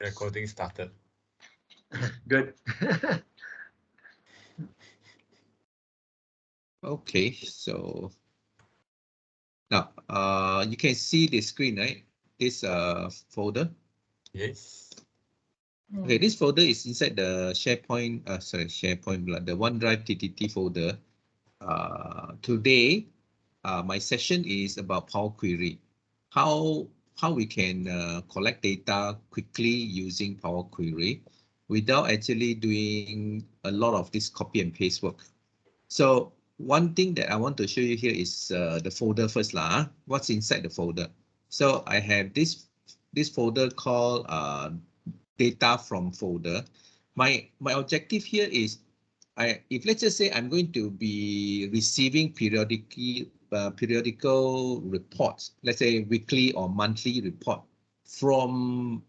Recording started. Good. Okay, so now you can see the screen, right? This folder. Yes. Okay, this folder is inside the SharePoint, the OneDrive TTT folder. Today, my session is about PowerQuery. How we can collect data quickly using PowerQuery without actually doing a lot of this copy and paste work. So one thing that I want to show you here is the folder first lah. What's inside the folder? So I have this folder called data from folder. My objective here is if let's just say I'm going to be receiving periodical reports, let's say weekly or monthly report from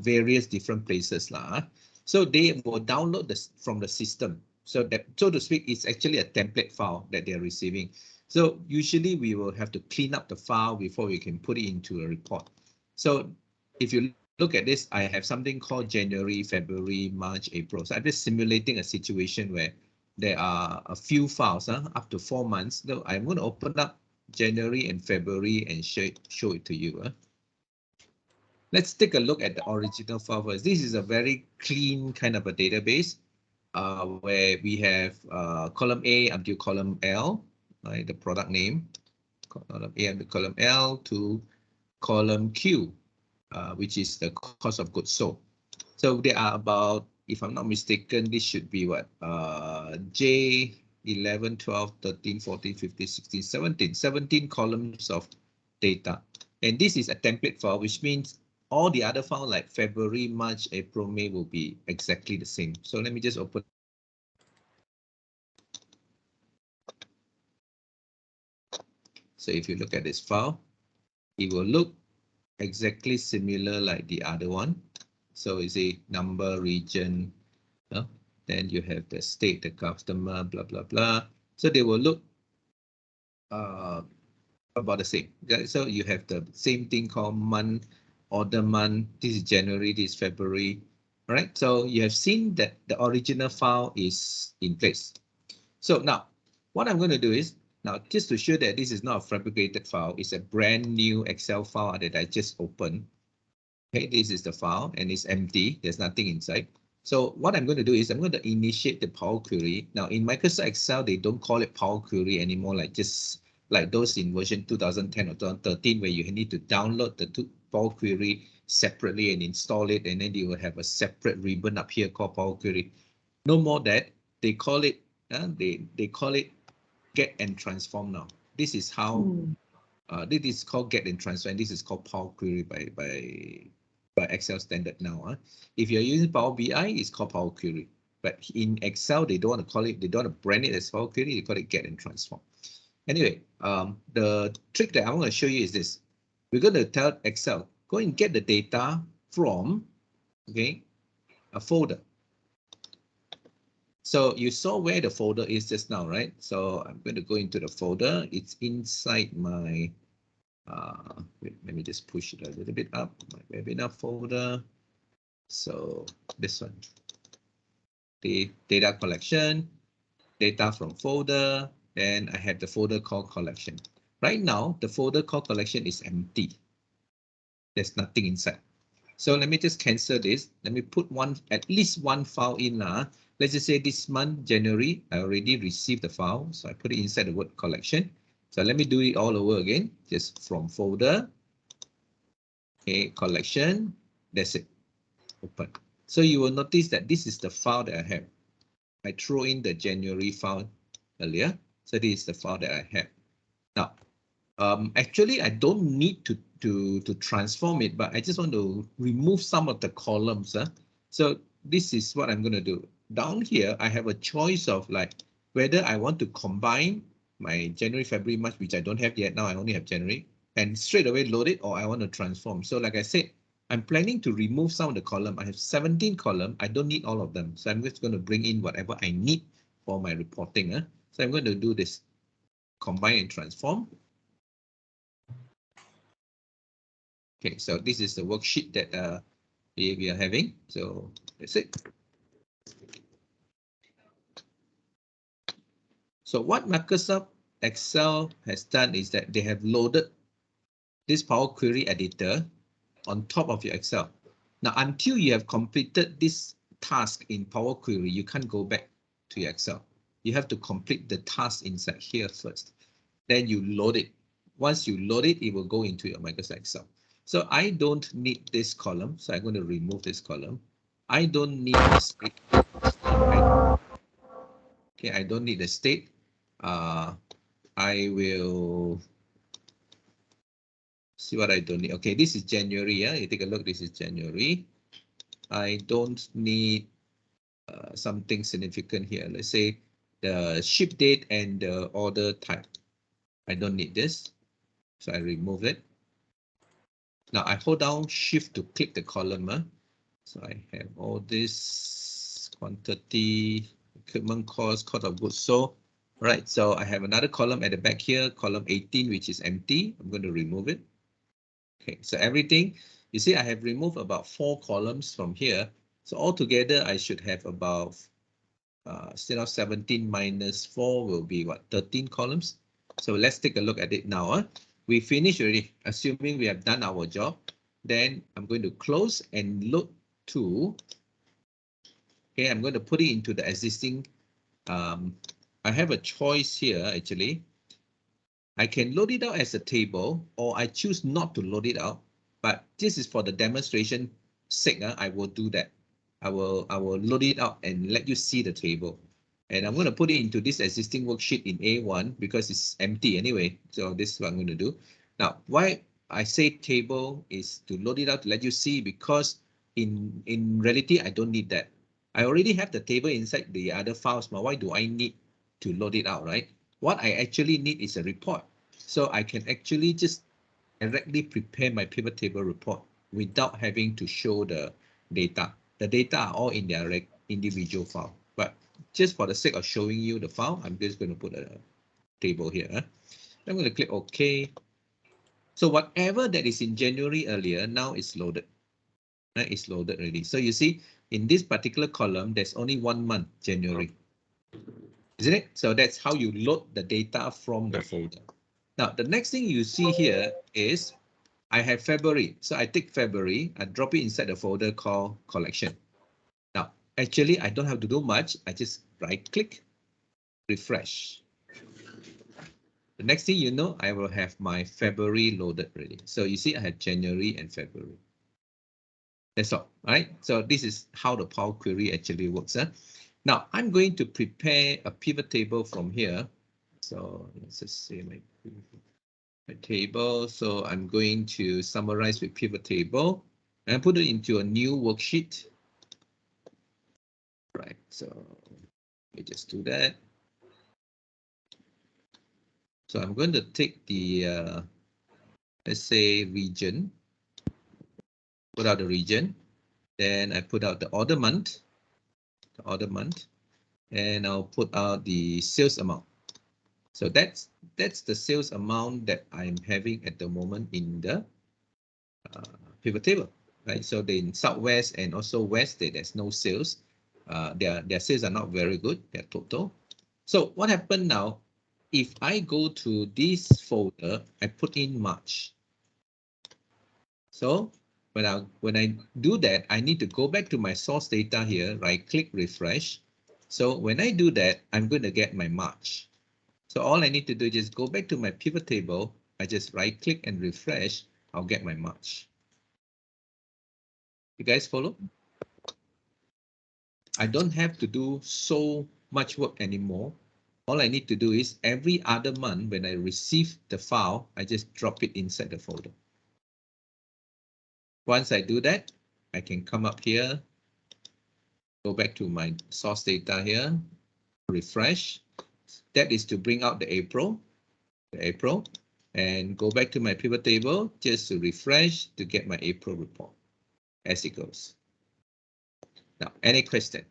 various different places lah. So they will download this from the system. So that, so to speak, it's actually a template file that they're receiving. So usually we will have to clean up the file before we can put it into a report. So if you look at this, I have something called January, February, March, April. So I'm just simulating a situation where there are a few files, up to 4 months. So I'm going to open up January and February and show it to you. Let's take a look at the original file first. This is a very clean kind of a database where we have column A up to column L, right? The product name, column A and column L to column Q, which is the cost of goods sold. So there are about, if I'm not mistaken, this should be what? J 11, 12, 13, 14, 15, 16, 17, 17 columns of data. And this is a template file, which means all the other files like February, March, April, May will be exactly the same. So let me just open. So if you look at this file, it will look exactly similar like the other one. So it's a number, region, then you have the state, the customer, blah, blah, blah. So they will look about the same. So you have the same thing called month, order month. This is January, this is February. All right. So you have seen that the original file is in place. So now what I'm going to do is, now just to show that this is not a fabricated file, it's a brand new Excel file that I just opened. Okay, this is the file and it's empty. There's nothing inside. So what I'm going to do is I'm going to initiate the Power Query. Now in Microsoft Excel, they don't call it Power Query anymore, like those in version 2010 or 2013, where you need to download the Power Query separately and install it, and then you will have a separate ribbon up here called Power Query. No more that. They call it they call it Get and Transform now. This is how this is called Get and Transform. And this is called Power Query by Excel standard now. If you're using Power BI, it's called Power Query. But in Excel, they don't want to call it, they don't want to brand it as Power Query, they call it Get and Transform. Anyway, the trick that I want to show you is this. We're going to tell Excel, go and get the data from, okay, a folder. So you saw where the folder is just now, right? So I'm going to go into the folder. It's inside my, wait, let me just push it a little bit up, my webinar folder. So this one, the data collection, data from folder, then I have the folder called collection. Right now, the folder called collection is empty. There's nothing inside. So let me just cancel this. Let me put at least one file in. Let's just say this month, January, I already received the file. So I put it inside the word collection. So let me do it all over again, just from folder. Okay, collection, that's it, open. So you will notice that this is the file that I have. I throw in the January file earlier. So this is the file that I have. Now, actually, I don't need to transform it, but I just want to remove some of the columns. So this is what I'm going to do. Down here, I have a choice of like whether I want to combine my January, February, March, which I don't have yet. Now I only have January, and straight away load it, or I want to transform. So like I said, I'm planning to remove some of the column. I have 17 columns. I don't need all of them. So I'm just going to bring in whatever I need for my reporting. So I'm going to do this, combine and transform. Okay, so this is the worksheet that we are having. So that's it. So what Microsoft Excel has done is that they have loaded this Power Query editor on top of your Excel. Now, until you have completed this task in Power Query, you can't go back to your Excel. You have to complete the task inside here first. Then you load it. Once you load it, it will go into your Microsoft Excel. So I don't need this column. So I'm going to remove this column. I don't need the state. Okay, I don't need the state. I will see what I don't need. Okay, this is January. Yeah, you take a look. This is January. I don't need something significant here. Let's say the ship date and the order type. I don't need this, so I remove it. Now I hold down Shift to click the column. So I have all this quantity, equipment cost, cost of goods sold. Right, so I have another column at the back here, column 18, which is empty. I'm going to remove it. Okay, so everything, you see, I have removed about 4 columns from here. So altogether, I should have about, instead of 17 minus 4 will be what, 13 columns. So let's take a look at it now. We finished already, assuming we have done our job. Then I'm going to close and look to, okay, I'm going to put it into the existing, I have a choice here actually. I can load it out as a table, or I choose not to load it out, but this is for the demonstration sake. I will do that. I will load it out and let you see the table. And I'm going to put it into this existing worksheet in A1 because it's empty anyway. So this is what I'm going to do. Now, why I say table is to load it out to let you see, because in reality, I don't need that. I already have the table inside the other files. But why do I need to load it out, right? What I actually need is a report. So I can actually just directly prepare my pivot table report without having to show the data. The data are all in their individual file. But just for the sake of showing you the file, I'm just going to put a table here. I'm going to click OK. So whatever that is in January earlier, now it's loaded. Right? It's loaded already. So you see, in this particular column, there's only 1 month, January. Isn't it? So that's how you load the data from the folder. Now, the next thing you see here is I have February. So I take February, I drop it inside the folder called collection. Now, actually, I don't have to do much. I just right click, refresh. The next thing you know, I will have my February loaded already. So you see, I have January and February. That's all, right? So this is how the Power Query actually works. Now, I'm going to prepare a pivot table from here. So let's just say my table. So I'm going to summarize with pivot table and put it into a new worksheet. Right, so let me just do that. So I'm going to take the, let's say, region, put out the region, then I put out the order month, and I'll put out the sales amount. So that's the sales amount that I'm having at the moment in the pivot table, right? So in Southwest and also West, there's no sales. Their sales are not very good, their total. So what happened now, if I go to this folder, I put in March. So when I do that, I need to go back to my source data here, right click, refresh. So when I do that, I'm going to get my March. So all I need to do is just go back to my pivot table. I just right click and refresh. I'll get my March. You guys follow? I don't have to do so much work anymore. All I need to do is every other month when I receive the file, I just drop it inside the folder. Once I do that, I can come up here, go back to my source data here, refresh. That is to bring out the April, and go back to my pivot table just to refresh to get my April report as it goes. Now, any question?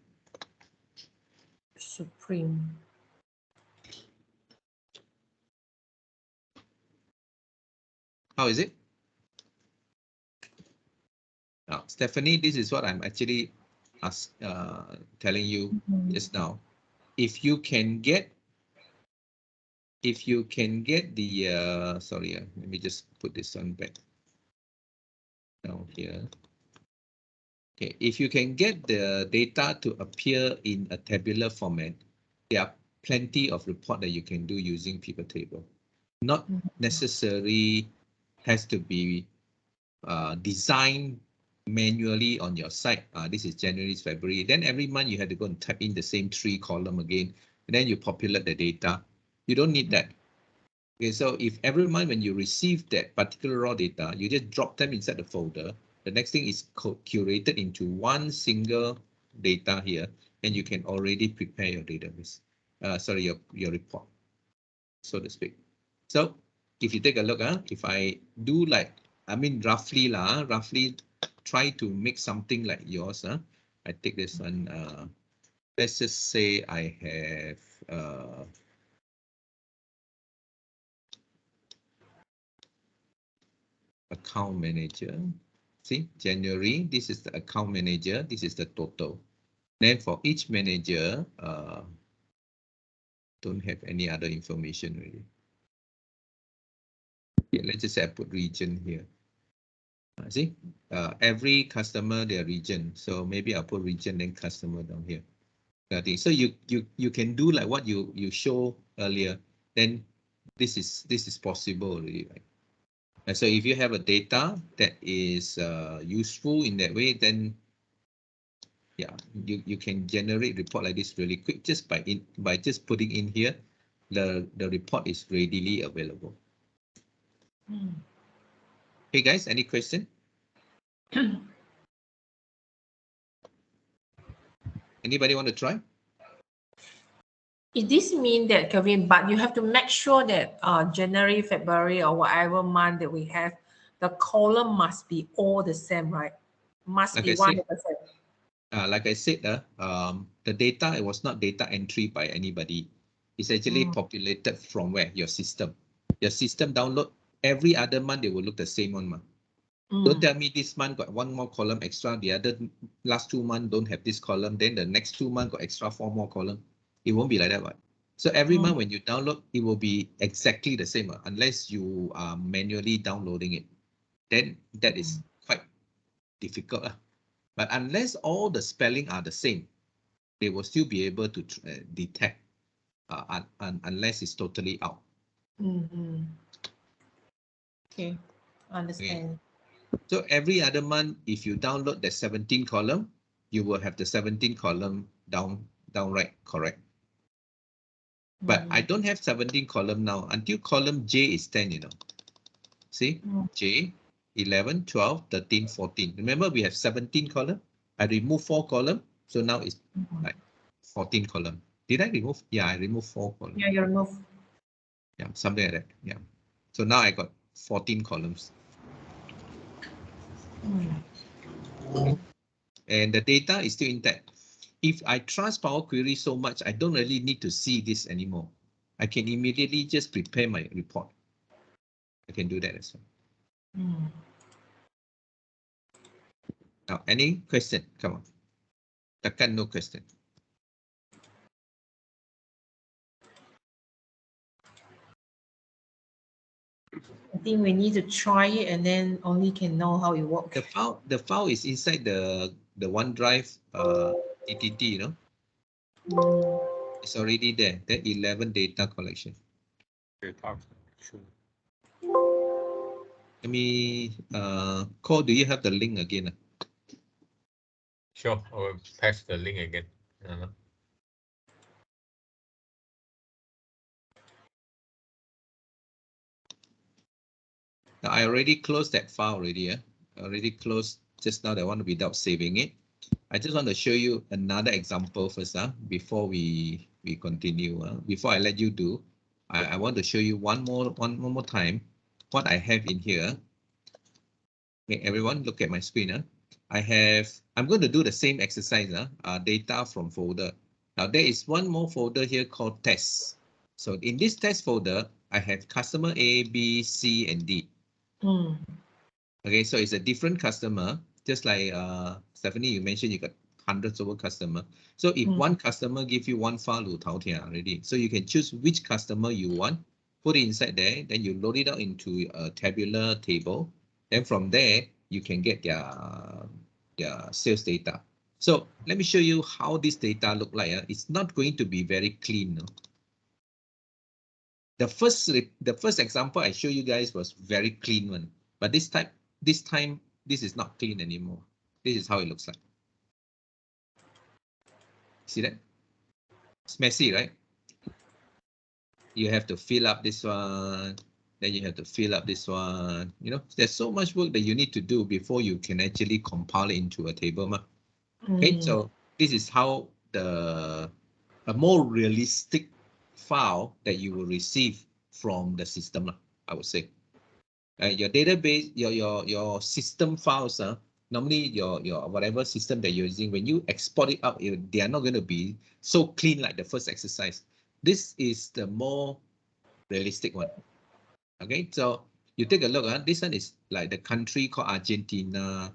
Supreme. How is it? Now, Stephanie, this is what I'm actually telling you just now. If you can get the sorry, let me just put this on back down here. Okay, if you can get the data to appear in a tabular format, there are plenty of report that you can do using pivot table. Not necessarily has to be designed manually on your site. This is January, February. Then every month you have to go and type in the same 3 column again, and then you populate the data. You don't need that. Okay, so if every month when you receive that particular raw data, you just drop them inside the folder. The next thing is curated into one single data here, and you can already prepare your database. Sorry, your report, so to speak. So if you take a look, if I do like, I mean, roughly try to make something like yours. I take this one. Let's just say I have account manager. See, January, this is the account manager, this is the total. Then for each manager, don't have any other information really. Okay, let's just say I put region here. See, every customer, their region. So maybe I'll put region then customer down here. So you can do like what you show earlier. Then this is possible really, right? And so if you have a data that is useful in that way, then yeah, you can generate report like this really quick just by just putting in here. The report is readily available. Hey guys, any question? Anybody want to try? It this mean that, Kevin, but you have to make sure that January, February, or whatever month that we have, the column must be all the same, right? Must be 100%. Like I said, the data, it was not data entry by anybody. It's actually populated from where? Your system. Your system download every other month, they will look the same one. Don't tell me this month got 1 more column extra, the other last 2 months don't have this column, then the next 2 months got extra 4 more column. It won't be like that, right? So every month when you download, it will be exactly the same, unless you are manually downloading it. Then that is quite difficult. But unless all the spelling are the same, they will still be able to detect unless it's totally out. Okay, understand. Okay. So every other month, if you download the 17 column, you will have the 17 column downright correct. But I don't have 17 column now until column J is 10, you know. See, J, 11, 12, 13, 14. Remember, we have 17 column. I remove 4 column. So now it's like 14 column. Did I remove? Yeah, I removed 4 columns. Yeah, you remove. Yeah, something like that. Yeah. So now I got 14 columns. And the data is still intact. If I trust PowerQuery so much, I don't really need to see this anymore. I can immediately just prepare my report. I can do that as well. Now, any question? Come on. Takkan no question. I think we need to try it and then only can know how it works. The file is inside the OneDrive TTT, you know. It's already there. The 11 data collection. Let me Cole, do you have the link again? Sure, I will paste the link again. Now, I already closed that file already. I already closed just now that one without saving it. I just want to show you another example first, before we continue. Before I let you do, I want to show you one more time what I have in here. Okay, everyone, look at my screen. I'm going to do the same exercise. Data from folder. Now there is one more folder here called tests. So in this test folder, I have customer A, B, C, and D. Okay, so it's a different customer. just like Stephanie, you mentioned you got hundreds over customer. So if one customer give you one file, already. So you can choose which customer you want, put it inside there, then you load it out into a tabular table. Then from there, you can get their sales data. So let me show you how this data look like. It's not going to be very clean. No? The first example I show you guys was very clean one, but this time this is not clean anymore. This is how it looks like. See that? It's messy, right? You have to fill up this one, then you have to fill up this one. You know, there's so much work that you need to do before you can actually compile it into a table. Okay, so this is how a more realistic file that you will receive from the system, I would say. Your database, your system files, normally your whatever system that you're using, when you export it out, they are not going to be so clean like the first exercise. This is the more realistic one. Okay, so you take a look. This one is like the country called Argentina,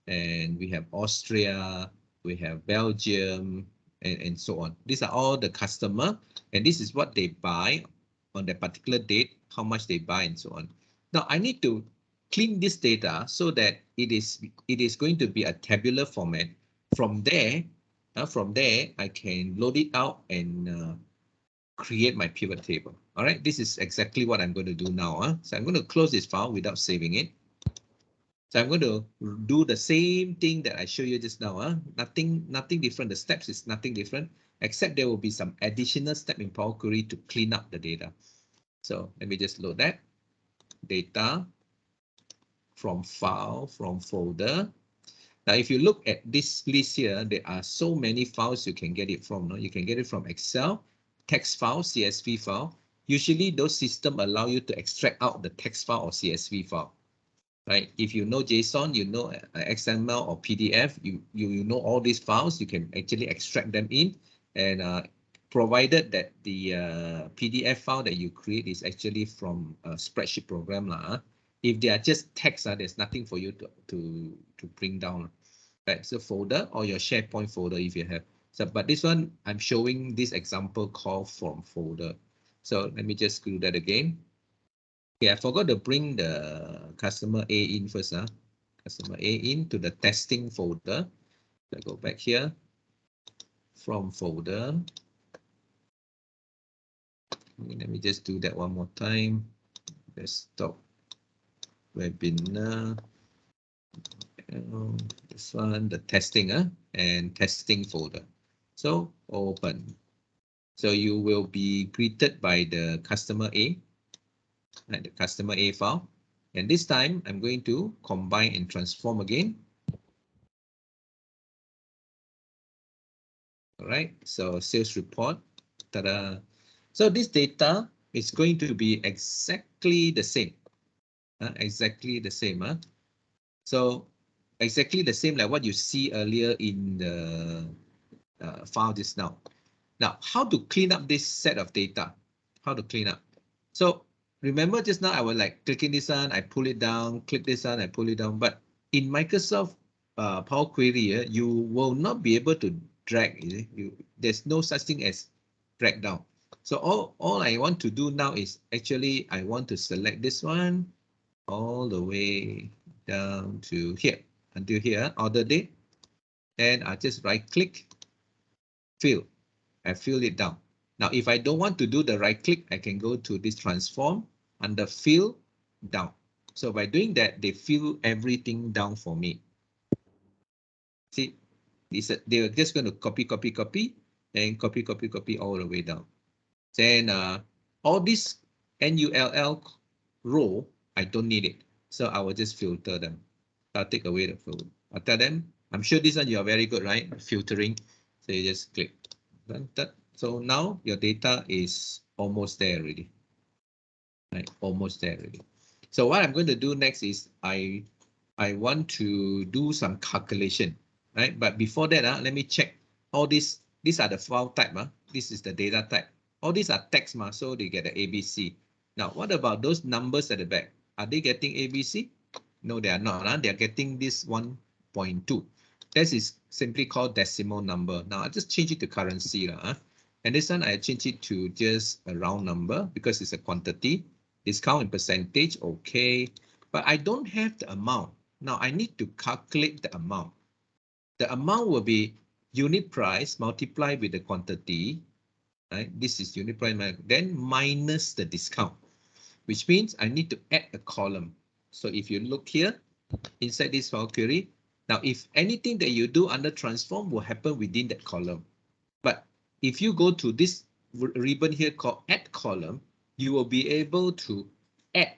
and we have Austria, we have Belgium, and so on. These are all the customer, and this is what they buy on that particular date, how much they buy, and so on. Now I need to clean this data so that it is going to be a tabular format. From there, I can load it out and create my pivot table. All right, this is exactly what I'm going to do now. So I'm going to close this file without saving it. So I'm going to do the same thing that I showed you just now. Nothing different. The steps is nothing different, except there will be some additional step in PowerQuery to clean up the data. So let me just load that. Data from file, from folder. Now, if you look at this list here, there are so many files you can get it from. No? You can get it from Excel, text file, CSV file. Usually those systems allow you to extract out the text file or CSV file. Right? If you know JSON, you know XML or PDF, you know all these files, you can actually extract them in, and provided that the PDF file that you create is actually from a spreadsheet program. If they are just text, there's nothing for you to bring down. Right? So folder or your SharePoint folder if you have. So, but this one, I'm showing this example called from folder. So let me just do that again. Okay, I forgot to bring the customer A in first. Customer A into the testing folder. I go back here. From folder. Let me just do that one more time. Desktop webinar. This one, the testing, and testing folder. So open. So you will be greeted by the customer A. The customer A file, and this time I'm going to combine and transform again. All right, so sales report, ta-da. So this data is going to be exactly the same, exactly the same. So exactly the same like what you see earlier in the file just now. Now, how to clean up this set of data? How to clean up? So remember just now I was like clicking this one, I pull it down, click this one, I pull it down. But in Microsoft Power Query, you will not be able to drag. There's no such thing as drag down. So all I want to do now is actually I want to select this one all the way down to here, until here, order date. And I just right click, fill. I fill it down. Now, if I don't want to do the right click, I can go to this transform under fill down. So by doing that, they fill everything down for me. See, they're just going to copy, and copy all the way down. Then all this NULL row, I don't need it. So I will just filter them. I'll take away the filter. I'll tell them, I'm sure this one you are very good, right? Filtering. So you just click. Done that. So now your data is almost there already. Right, almost there already. So what I'm going to do next is I want to do some calculation, right? But before that, let me check all these. These are the file type. This is the data type. All these are text, so they get the ABC. Now, what about those numbers at the back? Are they getting ABC? No, they are not. They are getting this one 0.2. This is simply called decimal number. Now I just change it to currency. And this one I change it to just a round number because it's a quantity. Discount in percentage, okay. But I don't have the amount. Now I need to calculate the amount. The amount will be unit price multiplied with the quantity. Right? This is unit price, then minus the discount, which means I need to add a column. So if you look here, inside this PowerQuery, now if anything that you do under transform will happen within that column. But if you go to this ribbon here called add column, you will be able to add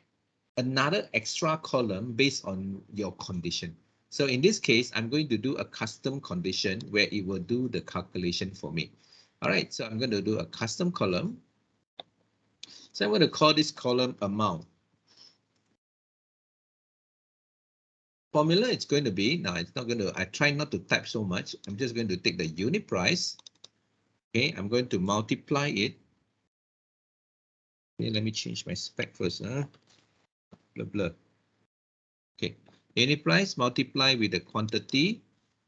another extra column based on your condition. So in this case, I'm going to do a custom condition where it will do the calculation for me. All right, so I'm going to do a custom column. So I'm going to call this column amount. Formula, it's going to be, now it's not going to, I try not to type so much. I'm just going to take the unit price. Okay, I'm going to multiply it. Okay, let me change my spec first. Blah, blah. Okay, unit price multiply with the quantity.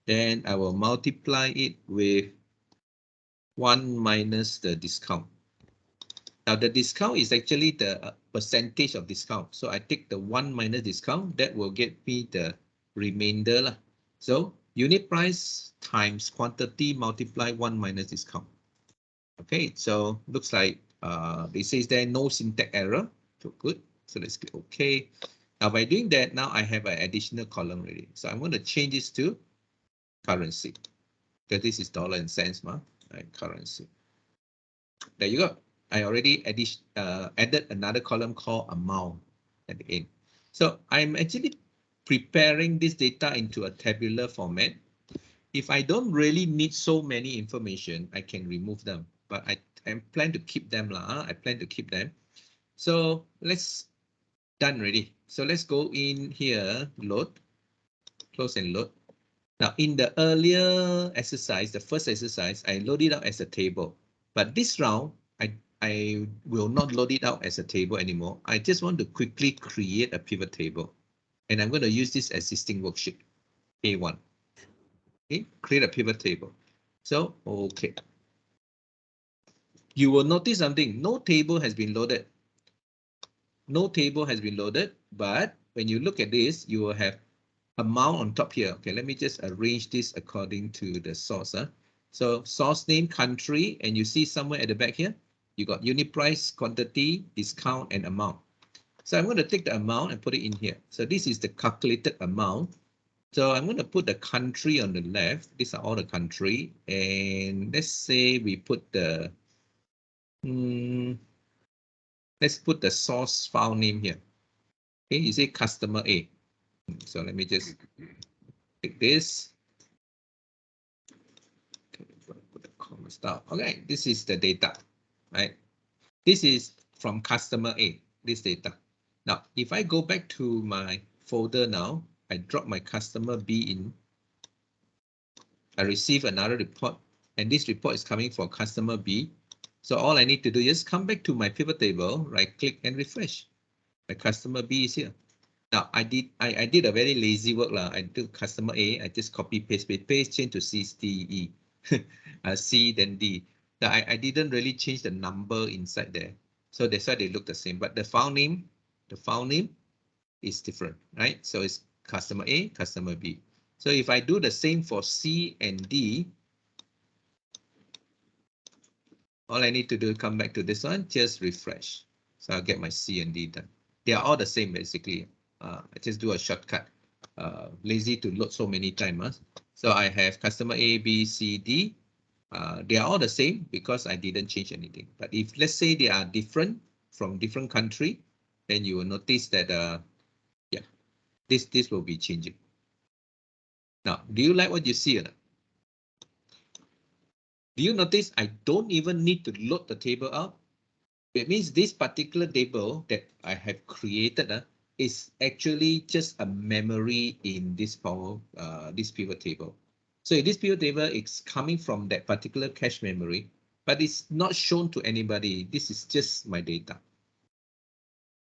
Then I will multiply it with 1 minus the discount. Now the discount is actually the percentage of discount. So I take the 1 minus discount, that will get me the remainder. So unit price times quantity multiply 1 minus discount. Okay, so looks like it says there no syntax error. So good. So let's click OK. Now by doing that, now I have an additional column already. So I'm going to change this to currency. Because this is dollar and cents, right? Currency. There you go. I already added another column called amount at the end. So I'm actually preparing this data into a tabular format. If I don't really need so many information, I can remove them. But I plan to keep them. I plan to keep them. So let's done already. So let's go in here, load, close and load. Now in the earlier exercise, the first exercise, I load it out as a table. But this round, I will not load it out as a table anymore. I just want to quickly create a pivot table. And I'm going to use this existing worksheet, A1. Okay, create a pivot table. So, okay. You will notice something. No table has been loaded. No table has been loaded. But when you look at this, you will have amount on top here. Okay, let me just arrange this according to the source. So source name, country, and you see somewhere at the back here, you got unit price, quantity, discount, and amount. So I'm going to take the amount and put it in here. So this is the calculated amount. So I'm going to put the country on the left. These are all the country. And let's say we put the, let's put the source file name here. Okay, you say customer A. So let me just take this. Put the comma style. Okay, this is the data, right? This is from customer A, this data. Now, if I go back to my folder now, I drop my customer B in. I receive another report, and this report is coming for customer B. So all I need to do is come back to my pivot table, right click and refresh. My customer B is here. Now I did a very lazy work. I do customer A, I just copy, paste, change to C, D, E. C, then D. Now, I didn't really change the number inside there. So that's why they look the same. But the file name is different, right? So it's customer A, customer B. So if I do the same for C and D, all I need to do is come back to this one, just refresh. So I'll get my C and D done. They are all the same, basically. I just do a shortcut. Lazy to load so many times. So I have customer A, B, C, D. They are all the same because I didn't change anything. But if let's say they are different from different country, then you will notice that yeah, this will be changing. Now, do you like what you see or not? Do you notice I don't even need to load the table out? It means this particular table that I have created is actually just a memory in this this pivot table. So this pivot table is coming from that particular cache memory, but it's not shown to anybody. This is just my data.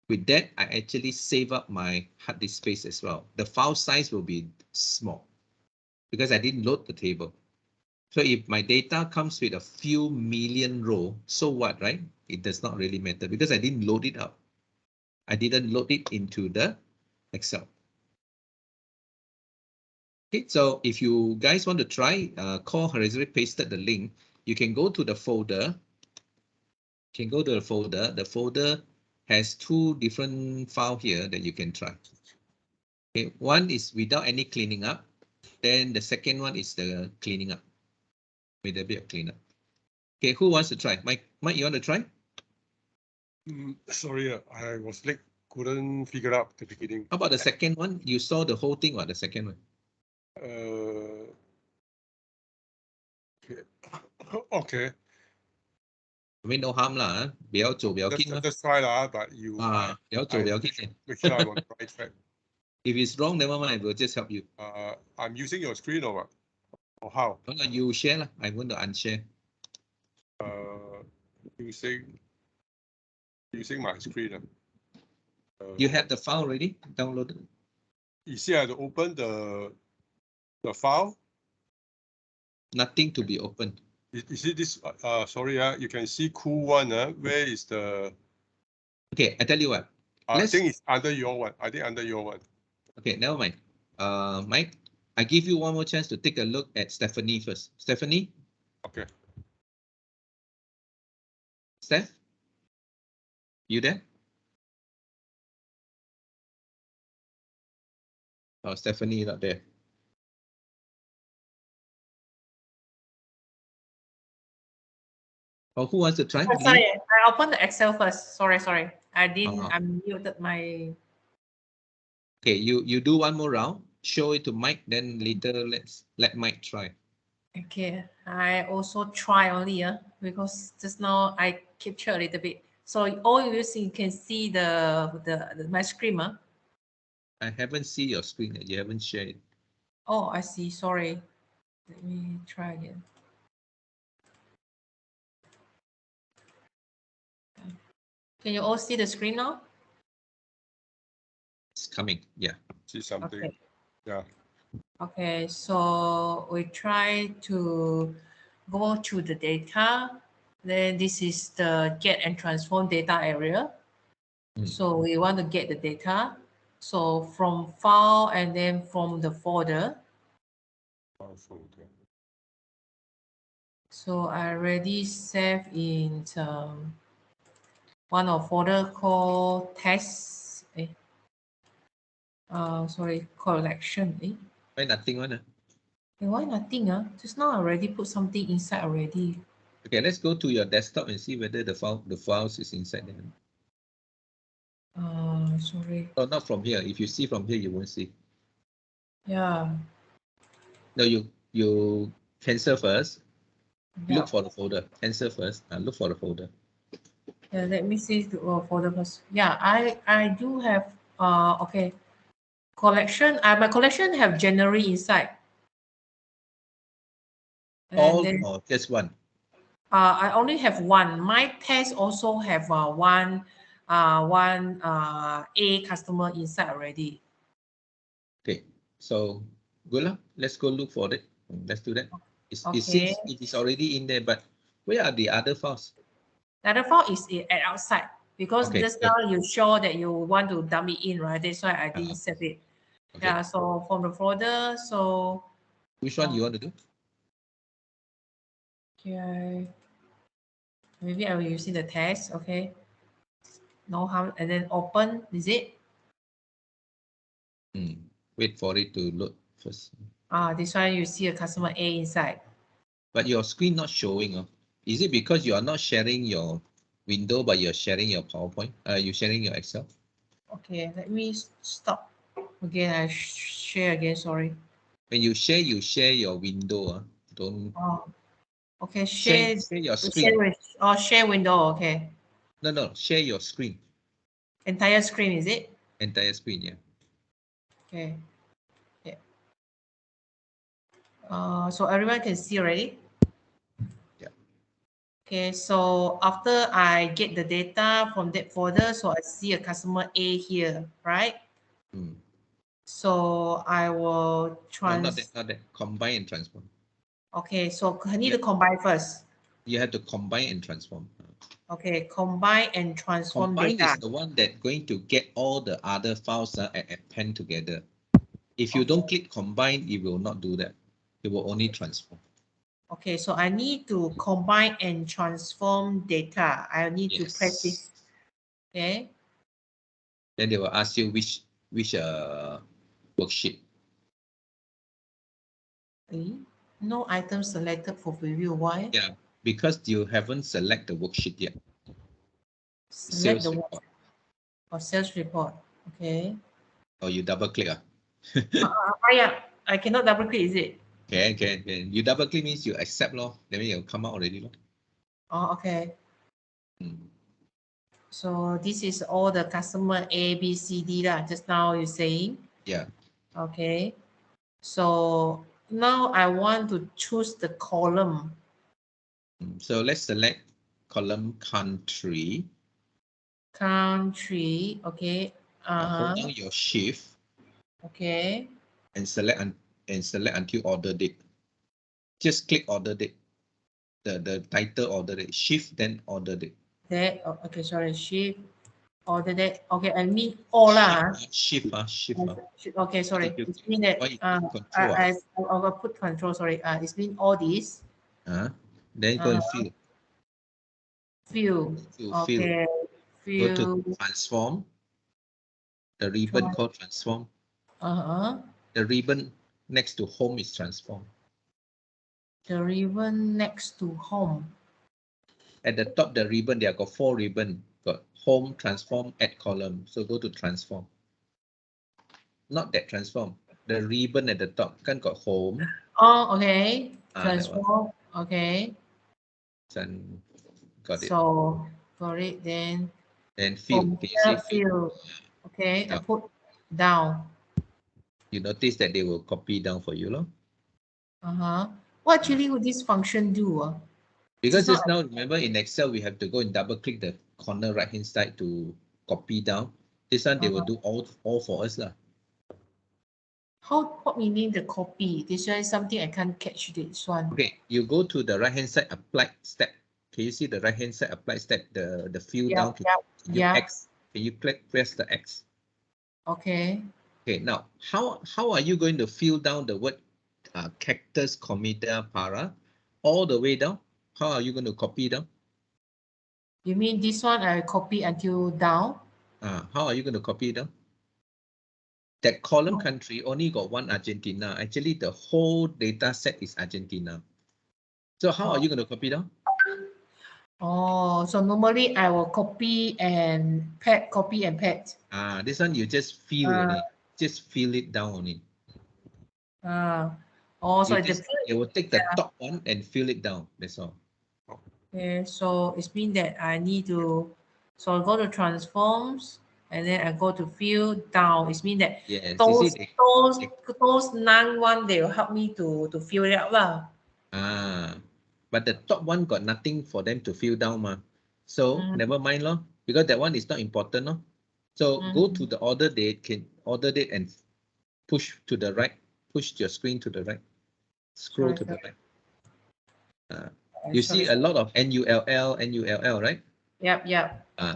With that, I actually save up my hard disk space as well. The file size will be small. because I didn't load the table. So if my data comes with a few million row, so what, right? It does not really matter because I didn't load it up. I didn't load it into the Excel. Okay, so if you guys want to try, Core has already pasted the link. You can go to the folder. You can go to the folder. The folder has two different files here that you can try. Okay, one is without any cleaning up. Then the second one is the cleaning up with a bit of cleanup. Okay, who wants to try? Mike, you want to try? Sorry, I was late. Couldn't figure out the beginning. How about the second one? You saw the whole thing or the second one? Okay. Okay. I mean, no harm lah. 不要做不要紧啦。 Let's try lah, but you. 不要做不要紧。 Make sure I'm on the right track. If it's wrong, never mind. We'll just help you. I'm using your screen or what? Or how? No, you share lah. I'm going to unshare. Using my screen. You have the file already downloaded? You see, I had to open the file. Nothing to be opened. You see this? Sorry, you can see cool one. Where is the? Okay, I tell you what. I think it's under your one. I think under your one. Okay, never mind. Mike, I give you one more chance to take a look at Stephanie first. Stephanie? Okay. Steph? You there? Oh, Stephanie not there. Oh, who wants to try? Oh, sorry, I opened the Excel first. Sorry. I didn't. Uh-huh. I muted my. Okay, you do one more round. Show it to Mike. Then later, let Mike try. Okay, I also try only because just now I capture a little bit. So all you can see the my screen. I haven't seen your screen yet. You haven't shared it. Oh, I see. Sorry. Let me try again. Can you all see the screen now? It's coming. Yeah. See something. Okay. Yeah. Okay, so we try to go to the data. Then this is the get and transform data area. So we want to get the data. So from file and then from the folder. So I already saved in one of folder called test. Sorry, collection. Why nothing one? Why nothing? Just now I already put something inside already. Okay, let's go to your desktop and see whether the files is inside there. Sorry. Oh, not from here. If you see from here, you won't see. Yeah. No, you cancel first. Yeah. Look for the folder. Cancel first and look for the folder. Yeah, let me see the folder first. Yeah, I do have okay. Collection. My collection have January inside. All then, or just one? I only have one. My test also have one A customer inside already. Okay, so good luck. Let's go look for it. Let's do that. It seems it is already in there, but where are the other files? The other file is at outside because Okay, just now you show that you want to dump it in, right? That's why I didn't save it. Okay. Yeah, so from the folder, so Which one you want to do? okay, maybe I will use the test. Okay, no harm, and then open. Is it? Wait for it to load first. This one you see a customer A inside. But your screen not showing. Is it because you are not sharing your window, but you're sharing your PowerPoint? You're sharing your Excel? Okay, let me stop. Again, I share again, sorry. When you share your window. Don't. Okay, share your screen. Share window, okay. No, share your screen. Entire screen, is it? Entire screen, yeah. Okay. Yeah. So everyone can see already? Yeah. Okay, so after I get the data from that folder, so I see a customer A here, right? So I will Not that. Combine and transform. Okay, so I need to combine first. You have to combine and transform. Okay, combine and transform Combine data. is the one that going to get all the other files and append together. If you don't click combine, it will not do that. It will only transform. Okay, so I need to combine and transform data. I need to press this. Okay. Then they will ask you which worksheet. No item selected for preview. Why? Yeah, because you haven't selected the worksheet yet. Select Sales the report. or sales report. Okay. Or you double click. Yeah, I cannot double click, is it? Can. You double click means you accept law. Then it will come out already. Law. Oh, okay. So this is all the customer A, B, C, D lah. Just now you're saying. Yeah. Okay. So now I want to choose the column. So let's select column country. Country. Okay. Hold down your shift. Okay. And select until order date. Just click order date. The title order date. Shift then order date. That. Oh, okay. Sorry. Shift. Order that. Okay. I mean all lah. Shift. Okay. Sorry. It means that I'll put control. Sorry. It's mean all this. Then go and fill. Fill. Okay. Go to transform. The ribbon called transform. The ribbon next to home is transform. The ribbon next to home. At the top, the ribbon, there got 4 ribbon. Got home, transform, add column. So go to transform. Not that transform. The ribbon at the top can got home. Oh, okay. Transform. Okay. And got it. So got it then. Then fill. Fill. Okay. I put down. You notice that they will copy down for you, What actually would this function do? Because just now, remember in Excel, we have to go and double click the corner right hand side to copy down. This one, they will do all for us lah. What meaning the copy? This one is something I can't catch this one. Okay, you go to the right hand side applied step. Can you see the right hand side applied step? The fill down to X. Can you press the X? Okay. Okay, now how are you going to fill down the word cactus comida para all the way down? How are you going to copy down? You mean this one I copy until down? How are you going to copy down? That column country only got one Argentina. Actually, the whole data set is Argentina. So how are you going to copy down? Oh, so normally I will copy and paste. This one you just fill only. Just fill it down only. So it will take the top one and fill it down. That's all. Okay, so it means that I need to, so I go to transforms and then I go to fill down. It means that those none one, they will help me to fill it up lah. But the top one got nothing for them to fill down so never mind lor, because that one is not important lor. So go to the order date, and push to the right, push your screen to the right, scroll to the right. You see a lot of NULL, right? Yep.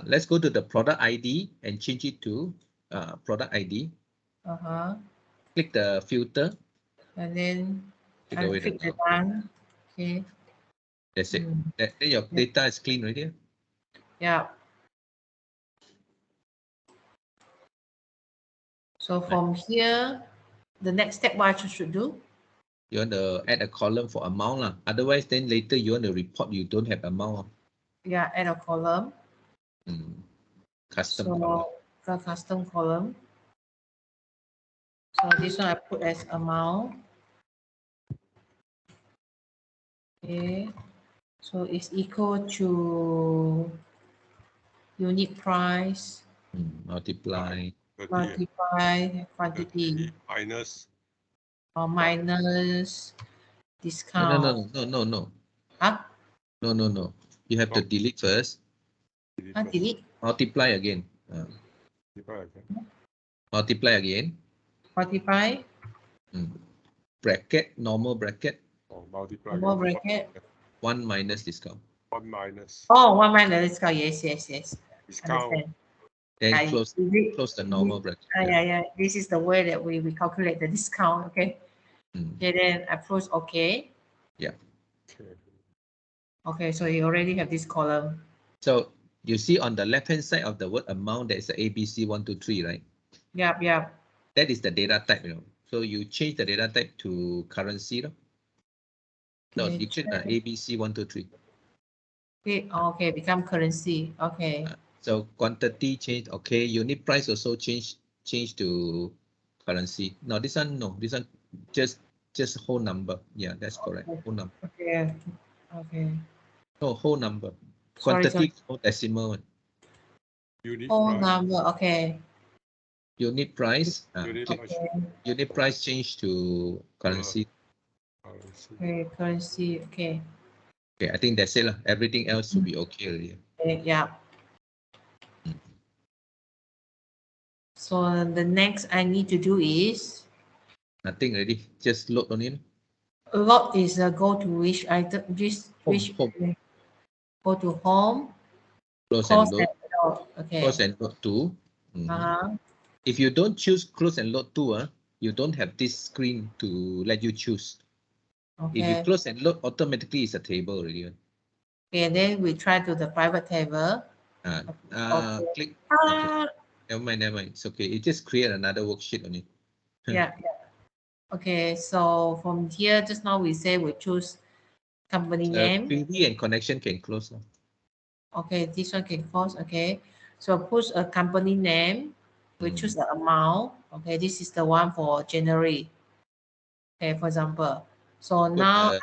Let's go to the product ID and change it to product ID. Click the filter. And then I click the done. Okay. That's it. Then your data is clean already. Yeah. So from here, the next step what I should do? You want to add a column for amount. Otherwise, then later you want to report you don't have amount. Yeah, add a column. Custom column. The custom column. So this one I put as amount. Okay. So it's equal to unit price. Multiply quantity. Minus. Or minus discount. No. No. You have to delete first. Delete? Multiply again. Multiply again. multiply, bracket, normal bracket, Oh, multiply. normal bracket. 1 minus discount. 1 minus Oh, 1 minus discount. Yes, yes, yes. discount. Understand. Then I- close the normal bracket. yeah. This is the way that we calculate the discount. Okay. Mm. Okay, then I press OK. Okay. Okay, so you already have this column. So you see on the left hand side of the word amount, there's a ABC 1, 2, 3, right? Yep, yep. That is the data type, you know. So you change the data type to currency. No, Okay, you click the ABC 1, 2, 3. Okay, become currency. Okay. So quantity change, okay. Unit price also change to currency. No, this one no. This one just whole number. Yeah, that's correct. Whole number. Okay. Okay. No, whole number. Sorry, Quantity sorry. no decimal one. Unit Whole price. number. Okay. Unit price. Unit price. Unit price change to currency. Currency. Okay, currency. Okay. Okay, I think that's it lah. Everything else will be okay already. Okay, yeah. So the next I need to do is Nothing already. Just load on it. log is go to which item, Home. go to home, Close close and load. and load. Okay. Close and load to. Uh-huh. If you don't choose close and load to, you don't have this screen to let you choose. If you Okay. close and load, automatically it's a table already. Okay, then we try to the private table. Okay. Click. Ah, Never mind. It's okay. You just create another worksheet on it. yeah. Okay, so from here, just now we say we choose company name. Query and connection can close now. Okay, this one can close. Okay, so push a company name. We choose the amount. Okay, this is the one for January. Okay, for example. So now,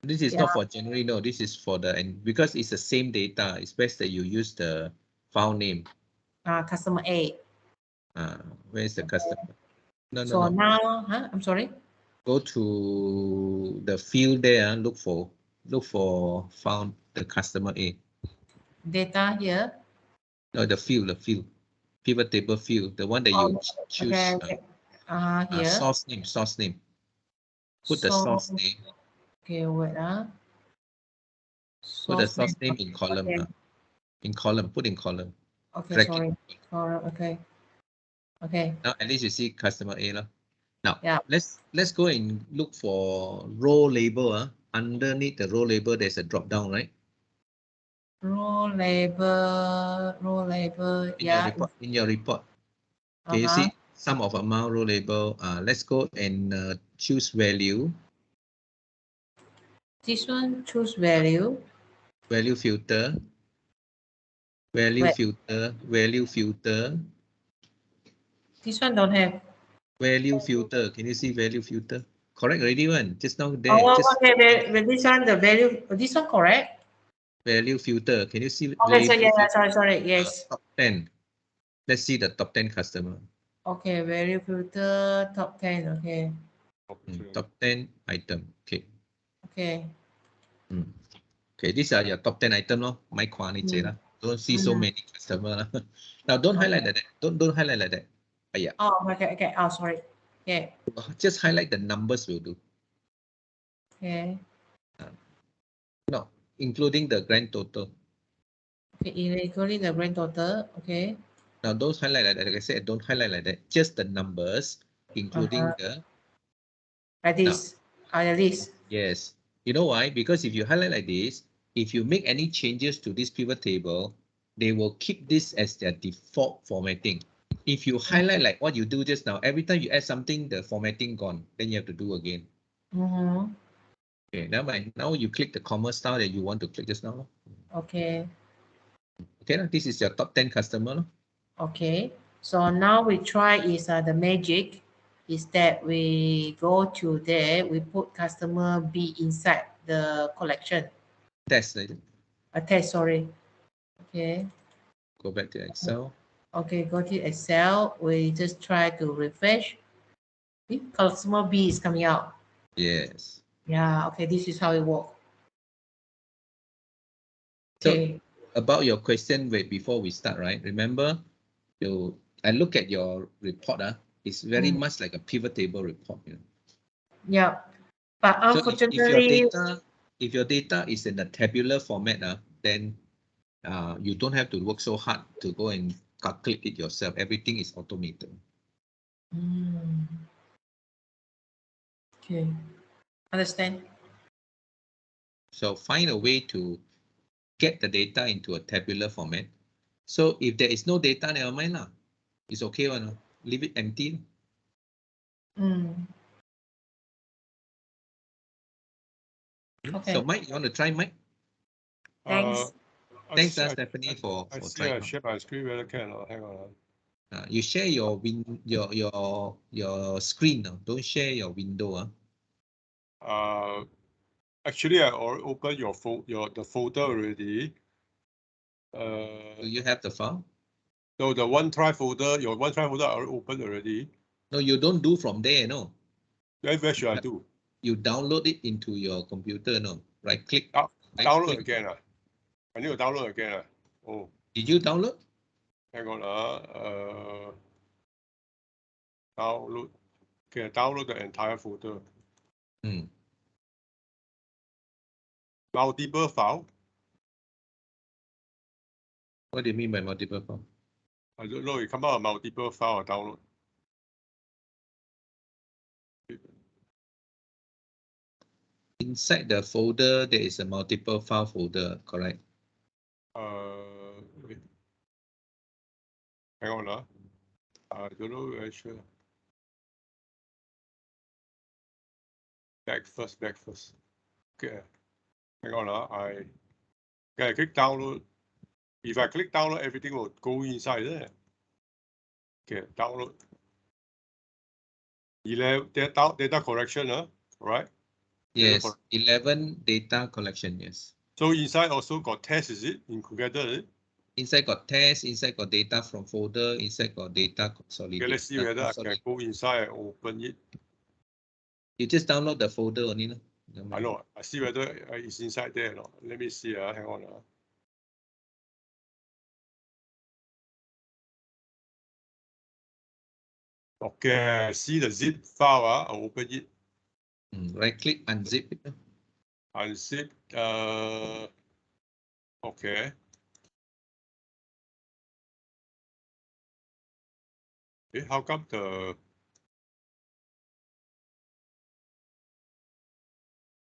This is not for January, no. This is for and because it's the same data, it's best that you use the file name. Customer A. Where's the customer? No. Now, I'm sorry. Go to the field there. Look for found the customer A. Data here. No, the field. Pivot table field. The one that you choose. Okay. Here. Source name. Put the source name. Okay, wait. Put the source name in column. Okay. In column. Put in column. Okay, Drag sorry. it. Okay. Okay. Now at least you see customer A lah. Now Yeah. let's go and look for row label. Underneath the row label, there's a drop down, right? Row label. Yeah. In your report. Can you see sum of amount row label? Let's go and choose value. This one choose value. Value filter. Value filter. This one don't have. Value filter. Can you see value filter? Correct already one. Just now there. Okay. This one the value. This one correct. Value filter. Can you see? Okay. So yeah. Sorry. Yes. Top 10. Let's see the top 10 customer. Okay. Value filter top 10. Okay. Top 10 item. Okay. Okay. Okay, these are your top 10 item咯. My quantity lah. Don't see so many customer. Now don't highlight like that. Don't highlight like that. Yeah. Oh, okay. Oh, sorry. Okay. Just highlight the numbers will do. Okay. No, including the grand total. Okay, including the grand total. Okay. Now don't highlight like that. Like I said, don't highlight like that. Just the numbers, including the. Like this. Like this. Yes. You know why? Because if you highlight like this, if you make any changes to this pivot table, they will keep this as their default formatting. If you highlight like what you do just now, every time you add something, the formatting gone. Then you have to do again. Okay, now you click the comma style that you want to click just now. Okay. Okay, this is your top 10 customer. Okay. So now we try is the magic is that we go to there, we put customer B inside the collection. Test. Test, sorry. Okay. Go back to Excel. Okay, go to Excel. We just try to refresh. Customer B is coming out. Yes. Yeah, okay, this is how it works. Okay. So about your question before we start, right? Remember, I look at your report. It's very much like a pivot table report. You know? Yeah, but So unfortunately, if your data is in a tabular format, then you don't have to work so hard to go and calculate it yourself. Everything is automated. Okay, understand. So find a way to get the data into a tabular format. So if there is no data, never mind lah. It's okay one. Leave it empty. Okay. So Mike, you want to try, Mike? Thanks. Thanks, Stephanie, for I see trying. I share my screen whether can or hang on. You share your screen now. Don't share your window. Actually, I already opened the folder already. Do you have the file? No, the OneDrive folder, your OneDrive folder I already opened already. No, you don't do from there, no. Then where should I do? You download it into your computer, no. Right click. Download again. I need to download again. Oh. Did you download? Hang on. Download. Okay, download the entire folder. Multiple file. What do you mean by multiple file? I don't know. It come out a multiple file or download. Inside the folder, there is a multiple file folder, correct? Wait. Hang on. I don't know very sure. Back first. Okay. Hang on. I click download. If I click download, everything will go inside there. Okay, download. 11 data collection, right? Yes, 11 data collection, yes. So inside also got test, is it? Together, Inside got test, inside got data from folder, inside got data consolidate. Okay, let's see whether I can go inside and open it. You just download the folder only. No? I know. I see whether it's inside there or not. Let me see. Hang on. Okay, see the zip file. I'll open it. Right click, unzip it. Unzip. Okay. How come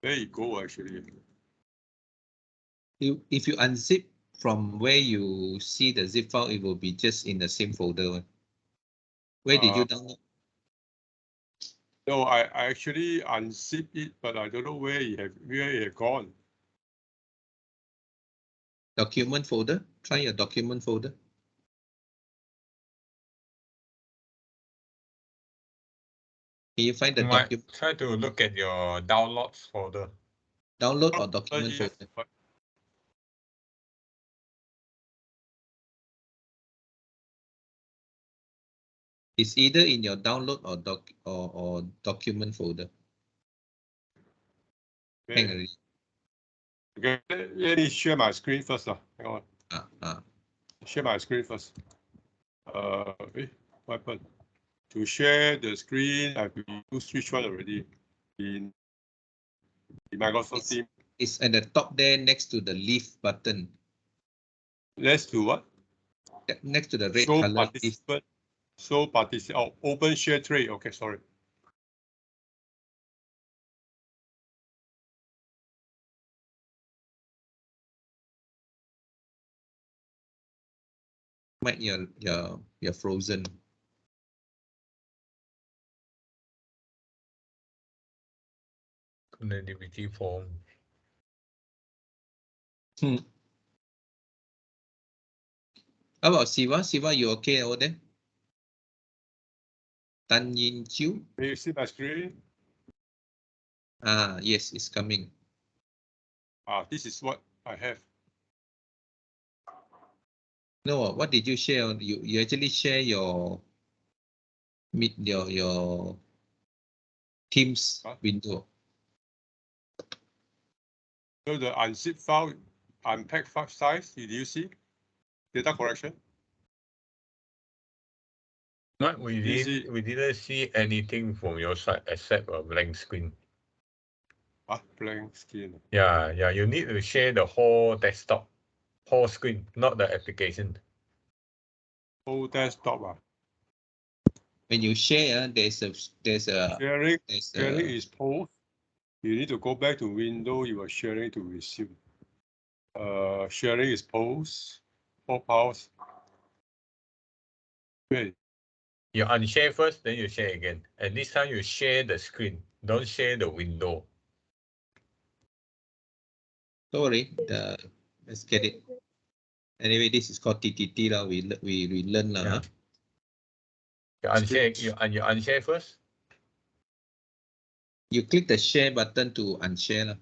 there you go, actually. If you unzip from where you see the zip file, it will be just in the same folder. Where did you download? No, I actually unzipped it, but I don't know where it had gone. Document folder. Try your document folder. Can you find the document? Try to look at your downloads folder. Download or document folder. It's either in your download or document folder. Okay. Hang on. Okay, let me share my screen first. Hang on. Share my screen first. What happened? To share the screen, I've used which one already? In Microsoft Teams. It's at the top there next to the leaf button. Next to what? Next to the red Show color participant. Show participant. Oh, open share tray. Okay, sorry. Mike, you're frozen. Connectivity form. How about Siva? Siva, you okay over there? Tan Yin Chiu? Can you see my screen? Yes, it's coming. This is what I have. No, what did you share? You actually share your Teams window. So the unzip file, unpack file size, did you see? Data collection. But we didn't see anything from your side except a blank screen. Blank screen. Yeah, you need to share the whole desktop, whole screen, not the application. Whole desktop. When you share, Sharing is post. You need to go back to window. You are sharing to resume. Sharing is post. Pause. Wait. You unshare first, then you share again. And this time you share the screen. Don't share the window. Don't worry. Let's get it. Anyway, this is called TTT lah. We learn lah. Yeah. You unshare first. You click the share button to unshare lah.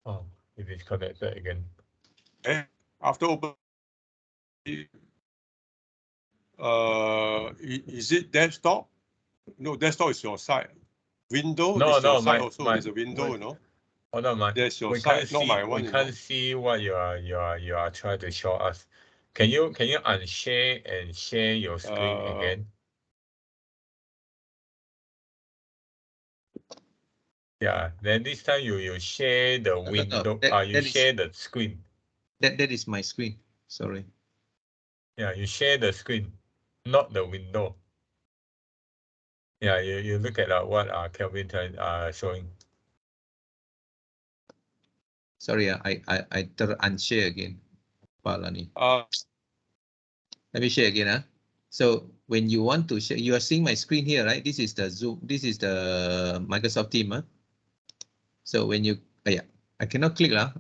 Oh, it is connected again. After open, is it desktop? No, desktop is your side. Window is your side also. There's a window, you know. Hold on, There's your side, not my one. We can't see what you are trying to show us. Can you unshare and share your screen again? Yeah, then this time you share the window. You share the screen. That is my screen. Sorry. Yeah, you share the screen, not the window. Yeah, you look at what Kelvin showing. Sorry, I unshare again. Let me share again. So when you want to share, you are seeing my screen here, right? This is the Zoom. This is the Microsoft Teams. So when you, I cannot click lah.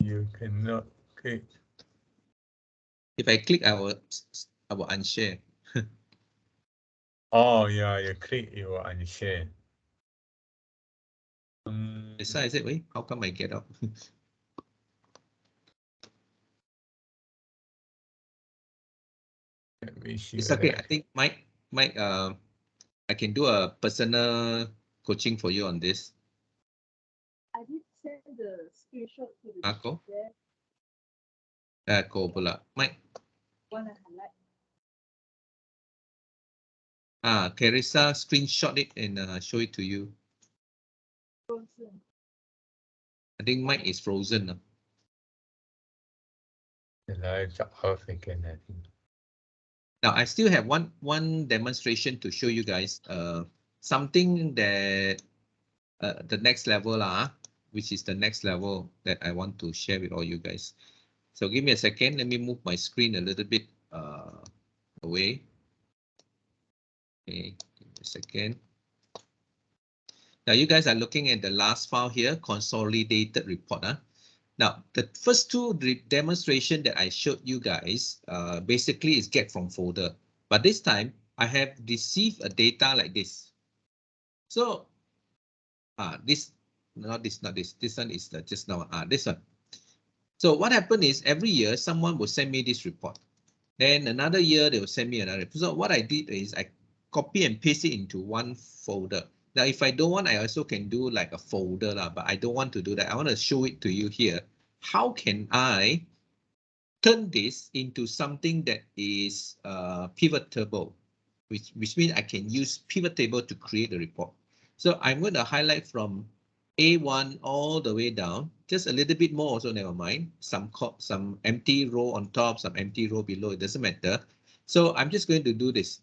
You cannot click. If I click, I will unshare. Oh yeah, you click, you will unshare. That's why I said, wait, how come I get out? Let me see. It's okay. I think Mike, I can do a personal coaching for you on this. I did send the screenshot to the Ako? chat. Ko pula. Mike. Wanna highlight? Carissa, screenshot it and show it to you. Frozen. I think Mike is frozen. The lives are off again, I think. Now I still have one demonstration to show you guys. Something that the next level which is the next level that I want to share with all you guys. So give me a second. Let me move my screen a little bit away. Okay, give me a second. Now you guys are looking at the last file here, consolidated report. Now the first two demonstration that I showed you guys basically is get from folder, but this time I have received a data like this. So this one is just now this one. So what happened is every year someone will send me this report. Then another year they will send me another report. So what I did is I copy and paste it into one folder. Now if I don't want, I also can do like a folder but I don't want to do that. I want to show it to you here. How can I turn this into something that is pivot table, which means I can use pivot table to create a report. So I'm going to highlight from A1 all the way down, just a little bit more also, never mind. Some empty row on top, some empty row below, it doesn't matter. So I'm just going to do this.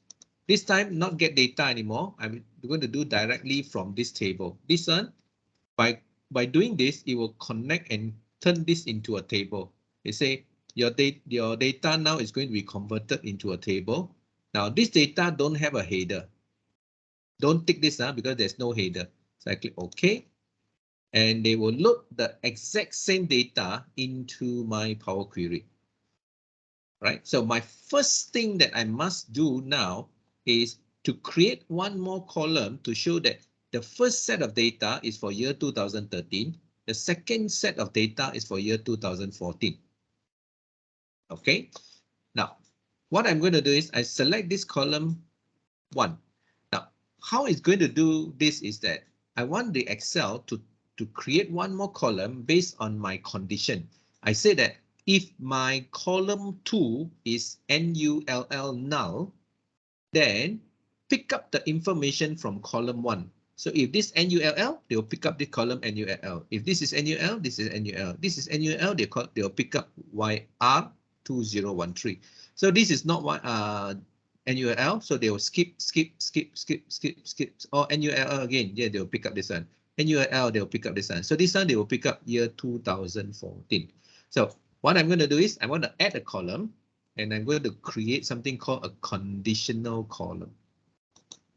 This time, not get data anymore. I'm going to do directly from this table. This one, by doing this, it will connect and turn this into a table. They say your data now is going to be converted into a table. Now this data don't have a header. Don't tick this because there's no header. So I click OK. And they will load the exact same data into my PowerQuery. Right. So my first thing that I must do now is to create one more column to show that the first set of data is for year 2013. The second set of data is for year 2014. Okay. Now, what I'm going to do is I select this column 1. Now, how it's going to do this is that I want the Excel to create one more column based on my condition. I say that if my column 2 is NULL null, then pick up the information from column 1. So if this NULL, they'll pick up the column NULL. If this is NUL, this is NUL. This is NUL, they'll pick up YR2013. So this is not what NULL, so they will skip, or NULL again. Yeah, they'll pick up this one. NULL, they'll pick up this one. So this one, they will pick up year 2014. So what I'm going to do is I'm going to add a column, and I'm going to create something called a conditional column.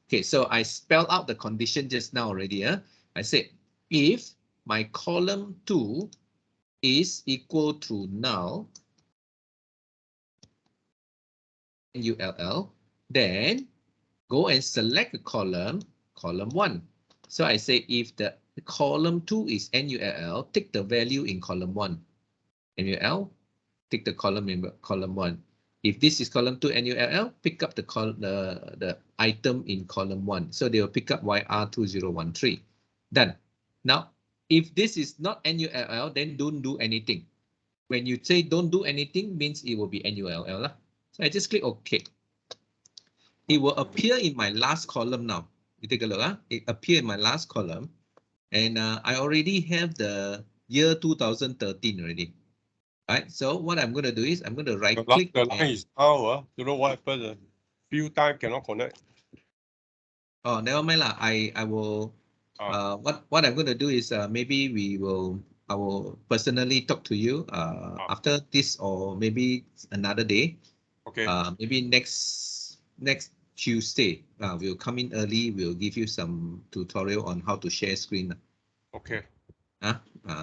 Okay, so I spelled out the condition just now already. I said if my column 2 is equal to null, NULL, then go and select a column, column 1. So I say if the column 2 is NULL, take the value in column 1. NULL, take the column in column 1. If this is column 2 NULL, pick up the item in column 1. So they will pick up YR2013. Done. Now, if this is not NULL, then don't do anything. When you say don't do anything, means it will be NULL. So I just click OK. It will appear in my last column now. You take a look. It appeared in my last column. And I already have the year 2013 already. Right, so what I'm going to do is I'm going to right click. The line is out. You know what happened? Few times cannot connect. Oh, never mind lah. I will. What I'm going to do is maybe I will personally talk to you after this, or maybe another day. Okay. Maybe next Tuesday. We'll come in early. We'll give you some tutorial on how to share screen. Okay.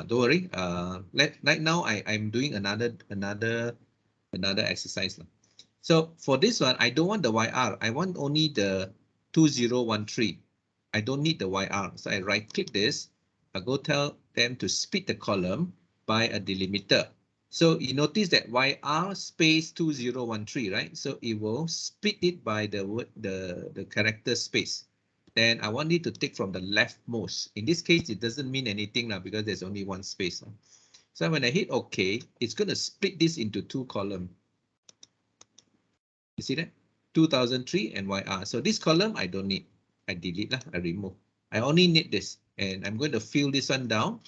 Don't worry. Right now I'm doing another exercise. So for this one, I don't want the YR. I want only the 2013. I don't need the YR. So I right click this. I go tell them to split the column by a delimiter. So you notice that YR space 2013, right? So it will split it by the character space. Then I want it to take from the leftmost. In this case, it doesn't mean anything now because there's only one space. So when I hit OK, it's going to split this into 2 columns. You see that? 2003 and YR. So this column I don't need. I delete, I remove. I only need this. And I'm going to fill this one down.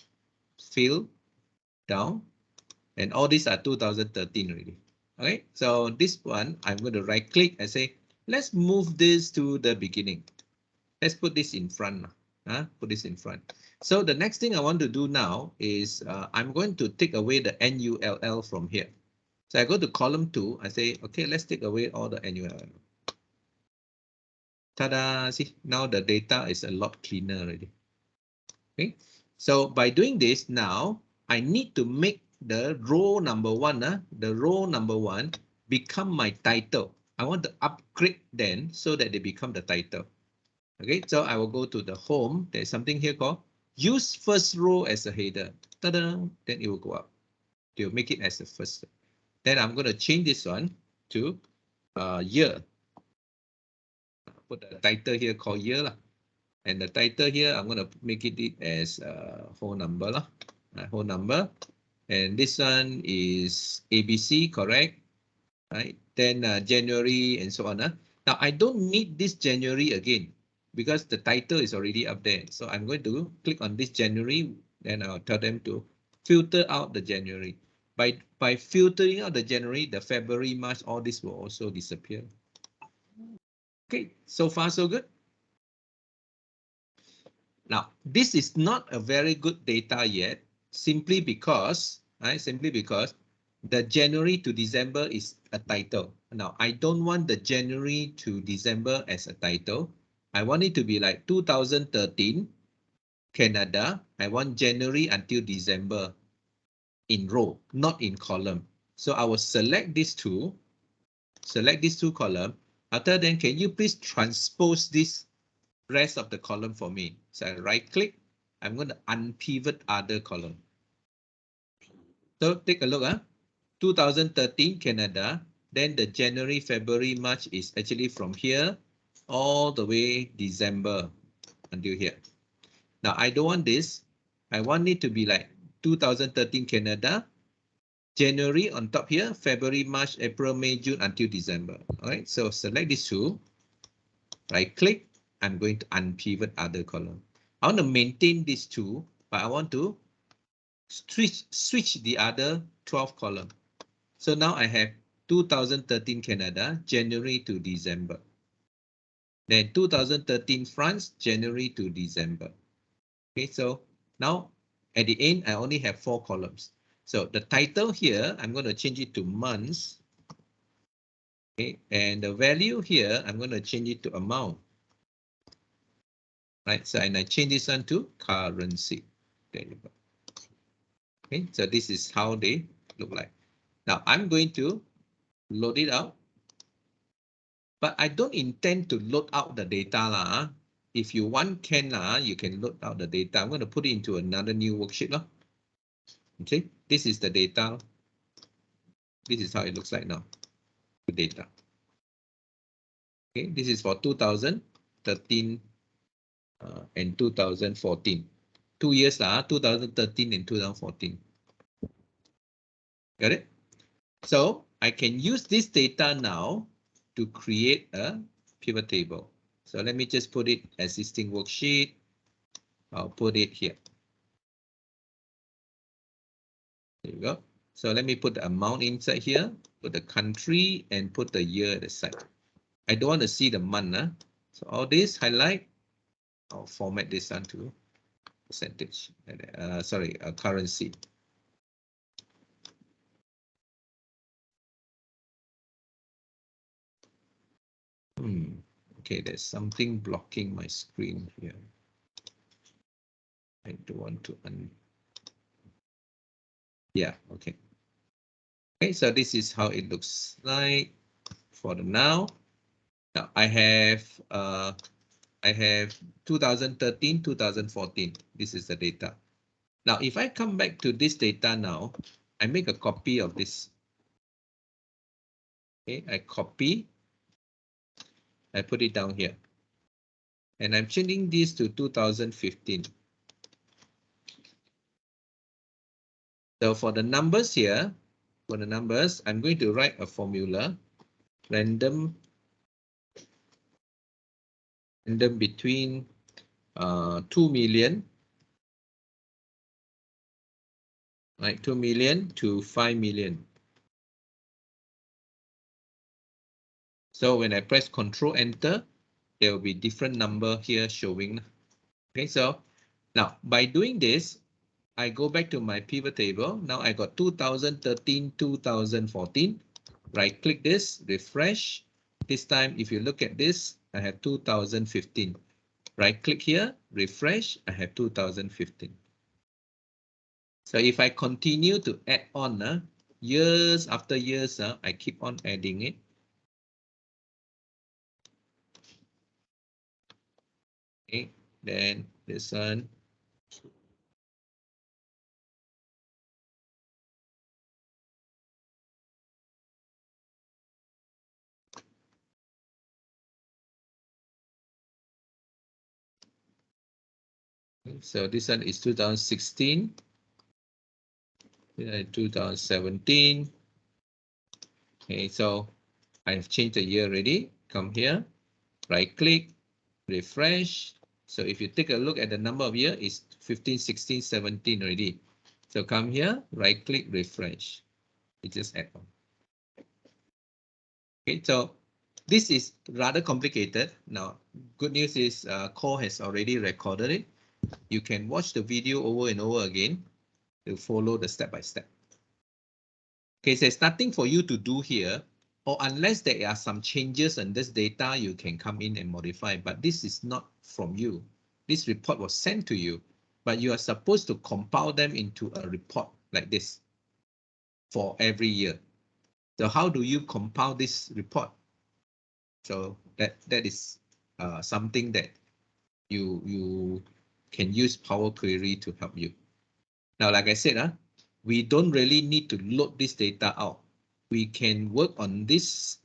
Fill down. And all these are 2013 already. Okay, so this one, I'm going to right click and say, let's move this to the beginning. Let's put this in front. Put this in front. So the next thing I want to do now is I'm going to take away the NULL from here. So I go to column 2. I say, okay, let's take away all the NULL. Ta-da! See, now the data is a lot cleaner already. Okay, so by doing this now, I need to make the row number 1, the row number 1 become my title. I want to upgrade then so that they become the title. Okay, so I will go to the home. There's something here called use first row as a header. Ta-da! Then it will go up. It will make it as the first. Then I'm going to change this one to year. Put the title here called year. And the title here, I'm going to make it as whole number. Whole number. And this one is ABC, correct? Right. Then January and so on. Now, I don't need this January again, because the title is already up there. So I'm going to click on this January, and I'll tell them to filter out the January. By filtering out the January, the February, March, all this will also disappear. Okay, so far so good. Now, this is not a very good data yet, simply because the January to December is a title. Now, I don't want the January to December as a title. I want it to be like 2013, Canada. I want January until December in row, not in column. So I will select these two columns. After then, can you please transpose this rest of the column for me? So I right click. I'm going to unpivot other column. So take a look. 2013 Canada, then the January, February, March is actually from here all the way December until here. Now I don't want this. I want it to be like 2013 Canada, January on top here, February, March, April, May, June until December. All right, so select these two, right click, I'm going to unpivot other column. I want to maintain these two, but I want to switch the other 12 column. So now I have 2013 Canada, January to December. Then 2013 France, January to December. Okay, so now at the end, I only have 4 columns. So the title here, I'm going to change it to months. Okay, and the value here, I'm going to change it to amount. Right, so and I change this one to currency. There you go. Okay, so this is how they look like. Now I'm going to load it out, but I don't intend to load out the data lah. If you want can you can load out the data. I'm going to put it into another new worksheet lah. Okay, this is the data. This is how it looks like now. The data. Okay, this is for 2013 and 2014. 2 years lah, 2013 and 2014. Got it? So I can use this data now to create a pivot table. So let me just put it existing worksheet. I'll put it here. There you go. So let me put the amount inside here, put the country and put the year at the side. I don't want to see the month. So all this highlight, I'll format this onto percentage. Currency. Okay, there's something blocking my screen here. I don't want to yeah, okay. Okay, so this is how it looks like for the now. Now I have 2013, 2014. This is the data. Now, if I come back to this data now, I make a copy of this. Okay, I copy. I put it down here. And I'm changing this to 2015. So for the numbers here, I'm going to write a formula. Random between 2 million. Right, 2 million to 5 million. So when I press Control Enter, there will be different number here showing. Okay, so now by doing this, I go back to my pivot table. Now I got 2013, 2014. Right click this, refresh. This time, if you look at this, I have 2015. Right click here, refresh, I have 2015. So if I continue to add on, years after years, I keep on adding it. Okay, then this one. So this one is 2016, 2017. Okay, so I have changed the year already. Come here, right click, refresh. So if you take a look at the number of year, it's 15, 16, 17 already. So come here, right click, refresh. It just add on. Okay, so this is rather complicated. Now, good news is Core has already recorded it. You can watch the video over and over again to follow the step-by-step. Okay, so there's nothing for you to do here, or unless there are some changes in this data, you can come in and modify, but this is not from you. This report was sent to you, but you are supposed to compile them into a report like this for every year. So how do you compile this report? So that is something that you can use PowerQuery to help you. Now, like I said, we don't really need to load this data out. We can work on this,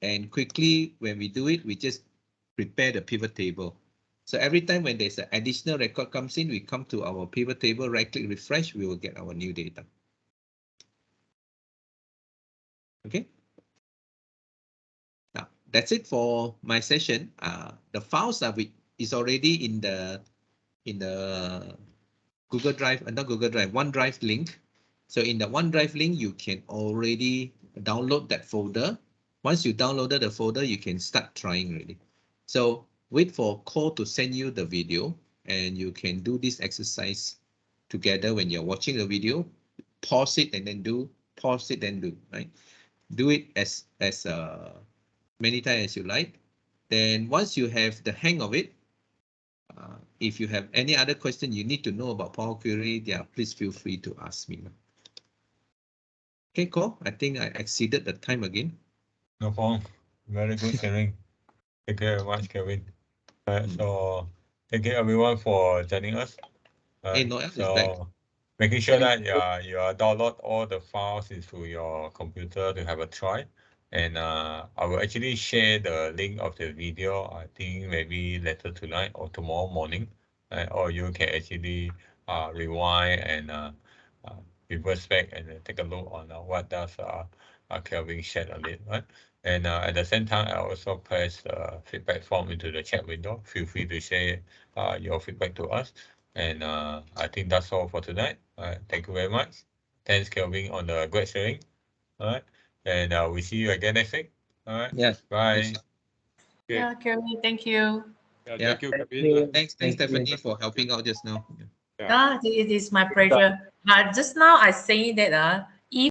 and quickly when we do it, we just prepare the pivot table. So every time when there's an additional record comes in, we come to our pivot table, right click, refresh, we will get our new data. Okay. Now that's it for my session. The files is already in the Google Drive, not Google Drive, OneDrive link. So in the OneDrive link, you can already download that folder. Once you downloaded the folder, you can start trying already. So wait for Cole to send you the video, and you can do this exercise together when you're watching the video. Pause it and then do, pause it and do, right? Do it as many times as you like. Then once you have the hang of it, if you have any other question you need to know about PowerQuery, yeah, please feel free to ask me. Okay, Cole, I think I exceeded the time again. No problem. Very good sharing. Thank you very much, Kevin. So thank you everyone for joining us. Hey, Noel is back. Making sure that you download all the files into your computer to have a try. And I will actually share the link of the video, I think maybe later tonight or tomorrow morning. Or you can actually rewind and reverse back and take a look on what does Kelvin shared on it, right? And at the same time, I also press the feedback form into the chat window. Feel free to share your feedback to us. And I think that's all for tonight. All right, thank you very much. Thanks, Kelvin, on the great sharing. All right, and we'll see you again next week. All right. Yeah. Bye. Okay. Yeah, Kerry, thank you. Yeah, thank you, Kevin. Thanks, Stephanie, for helping out just now. Yeah. Ah, it is my pleasure. But just now I saying that